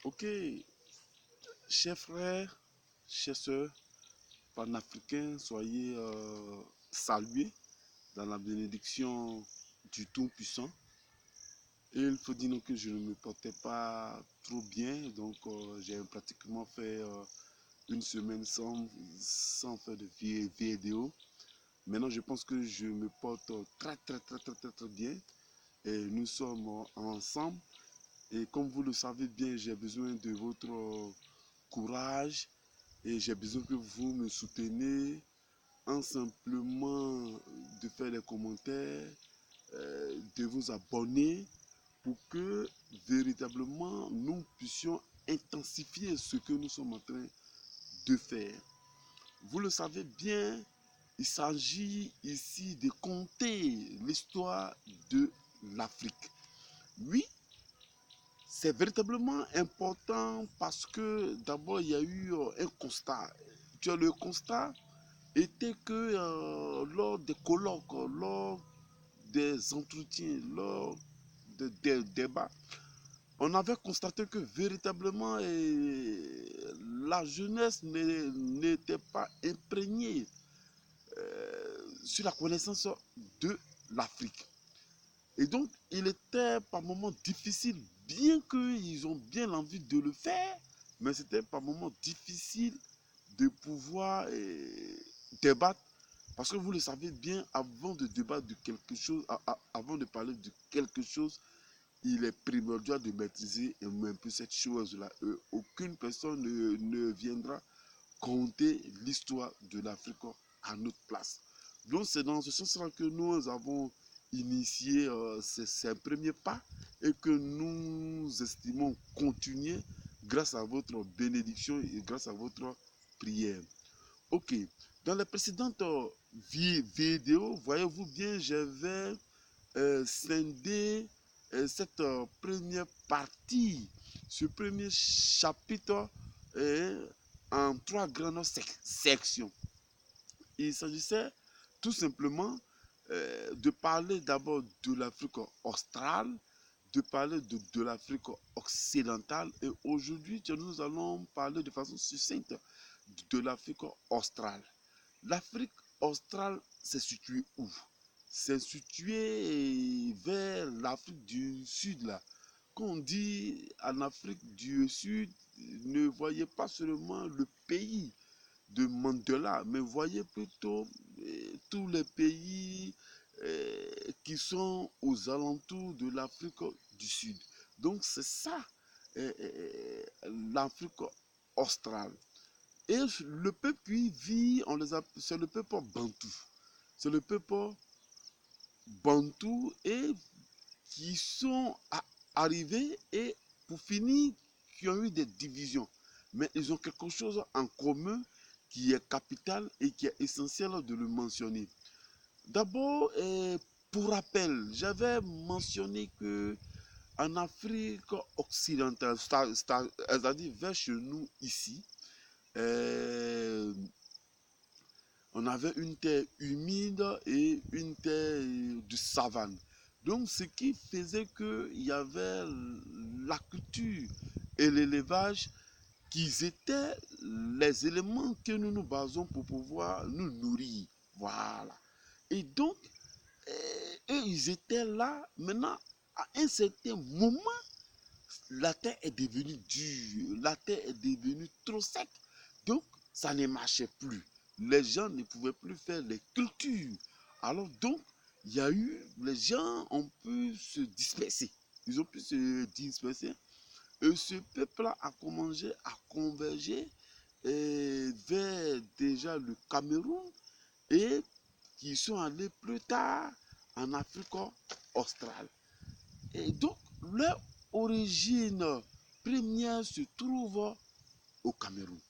Ok, chers frères, chers sœurs, panafricains, soyez salués dans la bénédiction du Tout-Puissant. Et il faut dire que je ne me portais pas trop bien, donc j'ai pratiquement fait une semaine sans faire de vidéo. Maintenant, je pense que je me porte très bien et nous sommes ensemble. Et comme vous le savez bien, j'ai besoin de votre courage et j'ai besoin que vous me souteniez en simplement de faire des commentaires, de vous abonner pour que véritablement nous puissions intensifier ce que nous sommes en train de faire. Vous le savez bien, il s'agit ici de conter l'histoire de l'Afrique. Oui, c'est véritablement important parce que d'abord il y a eu un constat. Le constat était que lors des colloques, lors des entretiens, lors des débats, on avait constaté que véritablement la jeunesse n'était pas imprégnée sur la connaissance de l'Afrique. Et donc, il était par moments difficile, bien qu'ils ont bien l'envie de le faire, mais c'était par moments difficile de pouvoir débattre. Parce que vous le savez bien, avant de débattre de quelque chose, avant de parler de quelque chose, il est primordial de maîtriser un peu cette chose-là. Aucune personne ne viendra conter l'histoire de l'Afrique à notre place. Donc c'est dans ce sens-là que nous avons initié ces premiers pas et que nous estimons continuer grâce à votre bénédiction et grâce à votre prière. Ok, dans les précédentes vidéos, voyez-vous bien, j'avais scindé cette première partie, ce premier chapitre en trois grandes sections. Il s'agissait tout simplement de parler d'abord de l'Afrique australe, de parler de l'Afrique occidentale et aujourd'hui nous allons parler de façon succincte de l'Afrique australe. L'Afrique australe s'est située où? C'est situé vers l'Afrique du Sud là. Quand on dit en Afrique du Sud, ne voyez pas seulement le pays de Mandela, mais voyez plutôt tous les pays qui sont aux alentours de l'Afrique du Sud. Donc c'est ça l'Afrique australe. Et le peuple qui vit, c'est le peuple bantou. C'est le peuple bantou et qui sont arrivés et pour finir, qui ont eu des divisions. Mais ils ont quelque chose en commun qui est capital et qui est essentiel de le mentionner. D'abord, pour rappel, j'avais mentionné que en Afrique occidentale, c'est-à-dire vers chez nous ici, euh, on avait une terre humide et une terre de savane. Donc, ce qui faisait qu'il y avait la culture et l'élevage qui étaient les éléments que nous nous basons pour pouvoir nous nourrir. Voilà. Et donc, eux, ils étaient là. Maintenant, à un certain moment, la terre est devenue dure, la terre est devenue trop sec. Donc, ça ne marchait plus. Les gens ne pouvaient plus faire les cultures. Alors donc, il y a eu, les gens ont pu se disperser. Ils ont pu se disperser. Et ce peuple-là a commencé à converger vers déjà le Cameroun et qui sont allés plus tard en Afrique australe. Et donc, leur origine première se trouve au Cameroun.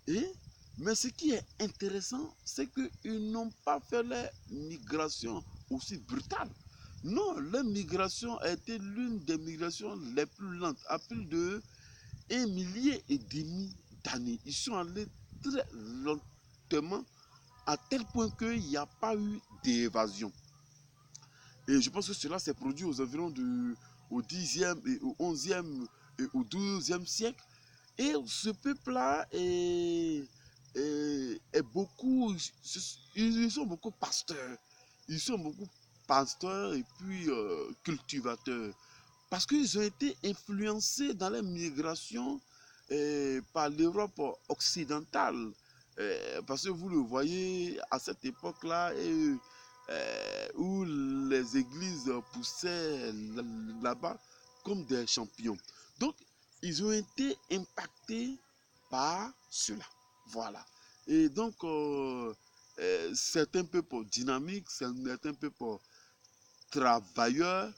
Et, mais ce qui est intéressant, c'est qu'ils n'ont pas fait leur migration aussi brutale. Non, leur migration a été l'une des migrations les plus lentes, à plus de 1,5 millier d'années. Ils sont allés très lentement, à tel point qu'il n'y a pas eu d'évasion. Et je pense que cela s'est produit aux environs au 10e et au 11e au XIIe siècle. Et ce peuple-là est beaucoup, ils sont beaucoup pasteurs. Ils sont beaucoup pasteurs et puis cultivateurs. Parce qu'ils ont été influencés dans la migration par l'Europe occidentale. Parce que vous le voyez à cette époque-là où les églises poussaient là-bas comme des champions. Donc, ils ont été impactés par cela. Voilà. Et donc, c'est un peu pour dynamique, c'est un peu pour travailleurs.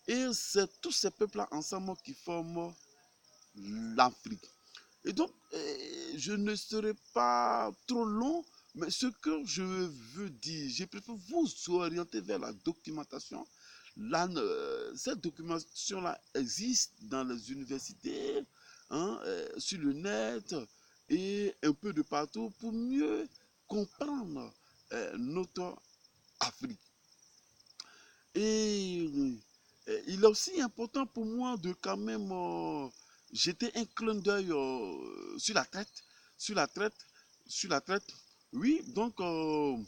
Et c'est tous ces peuples-là ensemble qui forment l'Afrique. Et donc, je ne serai pas trop long, mais ce que je veux dire, je préfère vous orienter vers la documentation. Cette documentation-là existe dans les universités, hein, sur le net et un peu de partout pour mieux comprendre notre Afrique. Et il est aussi important pour moi de quand même jeter un clin d'œil sur la traite, sur la traite, sur la traite. Oui, donc, comme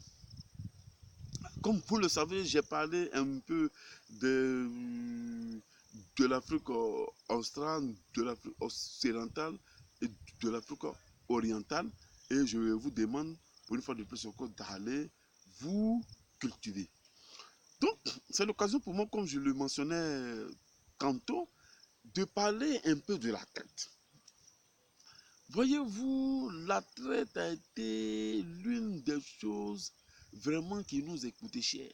vous le savez, j'ai parlé un peu de, de l'Afrique australe, de l'Afrique occidentale et de l'Afrique orientale. Et je vous demande, pour une fois de plus encore, d'aller vous cultiver. Donc, c'est l'occasion pour moi, comme je le mentionnais tantôt, de parler un peu de la traite. Voyez-vous, la traite a été l'une des choses vraiment qui nous est coûté cher.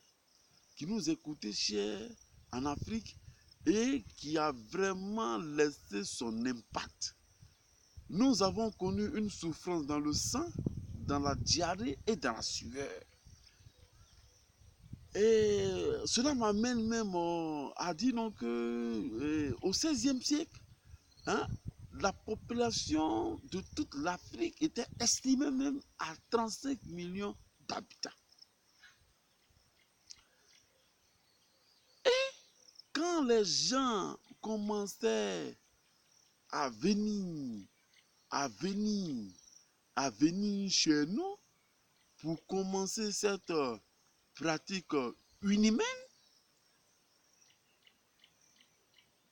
Qui nous est coûté cher en Afrique et qui a vraiment laissé son impact. Nous avons connu une souffrance dans le sang, dans la diarrhée et dans la sueur. Et cela m'amène même à dire donc que au XVIe siècle, hein, la population de toute l'Afrique était estimée même à 35 millions d'habitants. Quand les gens commençaient à venir, à venir, à venir chez nous pour commencer cette pratique inhumaine,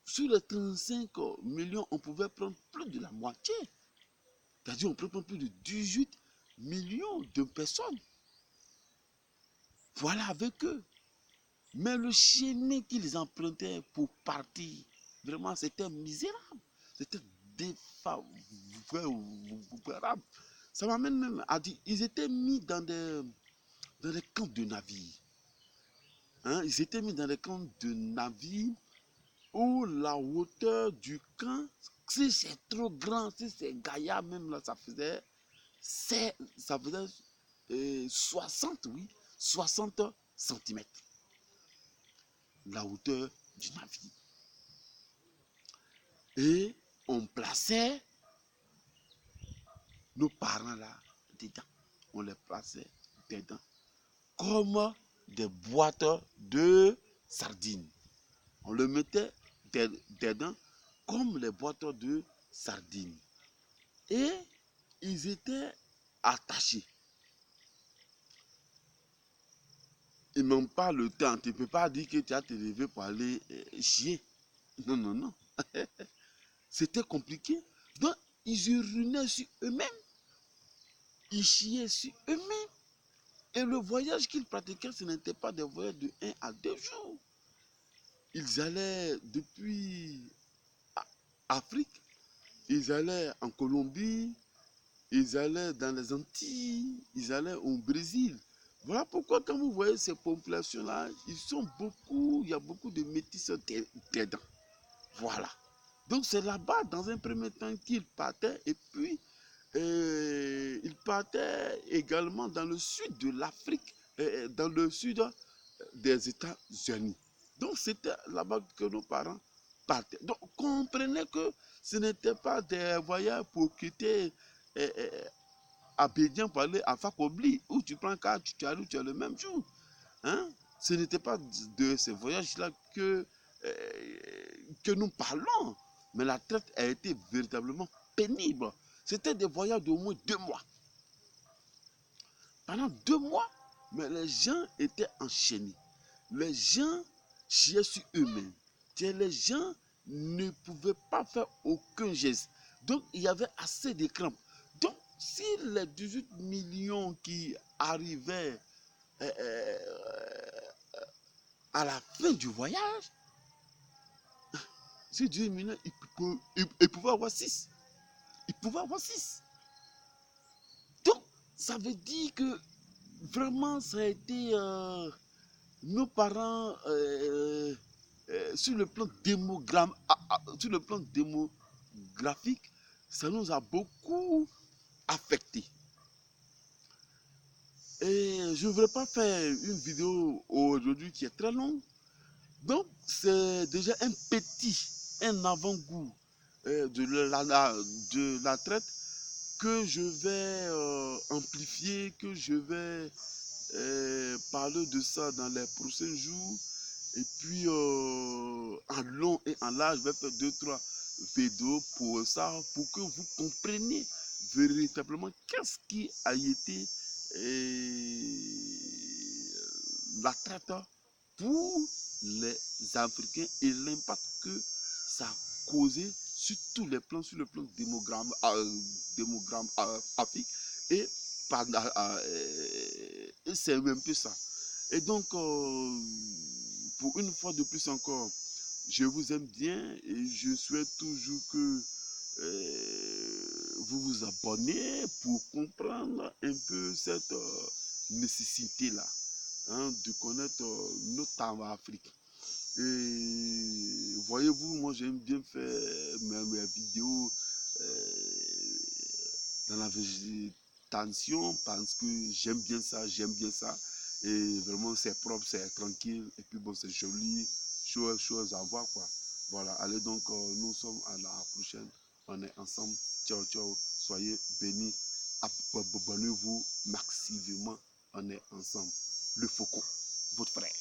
sur les 35 millions, on pouvait prendre plus de la moitié. C'est-à-dire on peut prendre plus de 18 millions de personnes. Voilà avec eux. Mais le chemin qu'ils empruntaient pour partir, vraiment, c'était misérable. C'était défavorable. Ça m'amène même à dire, ils étaient mis dans des camps de navires. Hein? Ils étaient mis dans des camps de navires où la hauteur du camp, si c'est trop grand, si c'est gaillard même, là, ça faisait 60, oui, 60 centimètres, la hauteur du navire. Et on plaçait nos parents là dedans. On les plaçait dedans comme des boîtes de sardines. On le mettait dedans comme les boîtes de sardines. Et ils étaient attachés. Ils n'ont pas le temps. Tu ne peux pas dire que tu as te levé pour aller chier. Non, non, non. C'était compliqué. Donc, ils urinaient sur eux-mêmes. Ils chiaient sur eux-mêmes. Et le voyage qu'ils pratiquaient, ce n'était pas des voyages de 1 à 2 jours. Ils allaient depuis Afrique, ils allaient en Colombie, ils allaient dans les Antilles, ils allaient au Brésil. Voilà pourquoi quand vous voyez ces populations-là, ils sont beaucoup, il y a beaucoup de métis dedans. Voilà. Donc c'est là-bas, dans un premier temps, qu'ils partaient et puis ils partaient également dans le sud de l'Afrique, dans le sud des États-Unis. Donc c'était là-bas que nos parents partaient. Donc comprenez que ce n'était pas des voyages pour quitter Abidjan pour aller à Fakobli, où tu prends 4, tu arrives, tu as le même jour. Hein? Ce n'était pas de ces voyages-là que nous parlons. Mais la traite a été véritablement pénible. C'était des voyages d'au moins 2 mois. Pendant 2 mois, mais les gens étaient enchaînés. Les gens chiaient sur eux-mêmes. Les gens ne pouvaient pas faire aucun geste. Donc, il y avait assez de crampes. Donc, si les 18 millions qui arrivaient à la fin du voyage, si 18 millions, ils pouvaient avoir 6. Ils pouvaient avoir 6. Donc, ça veut dire que vraiment, ça a été nos parents sur le plan démographique, ça nous a beaucoup affecté. Et je ne voudrais pas faire une vidéo aujourd'hui qui est très longue. Donc, c'est déjà un avant-goût de la traite que je vais amplifier, que je vais parler de ça dans les prochains jours. Et puis, en long et en large, je vais faire 2-3 vidéos pour ça, pour que vous compreniez véritablement qu'est-ce qui a été la traite pour les Africains et l'impact que ça a causé sur tous les plans, sur le plan démographique et c'est un peu ça. Et donc, pour une fois de plus encore, je vous aime bien et je souhaite toujours que vous vous abonnez pour comprendre un peu cette nécessité-là, hein, de connaître notre Afrique. Et voyez-vous, moi j'aime bien faire mes vidéos dans la végétation parce que j'aime bien ça, j'aime bien ça. Et vraiment c'est propre, c'est tranquille et puis bon c'est joli, chose à voir quoi. Voilà, allez donc nous sommes à la prochaine, on est ensemble, ciao ciao, soyez bénis, abonnez-vous massivement, on est ensemble. Le Faucon, votre frère.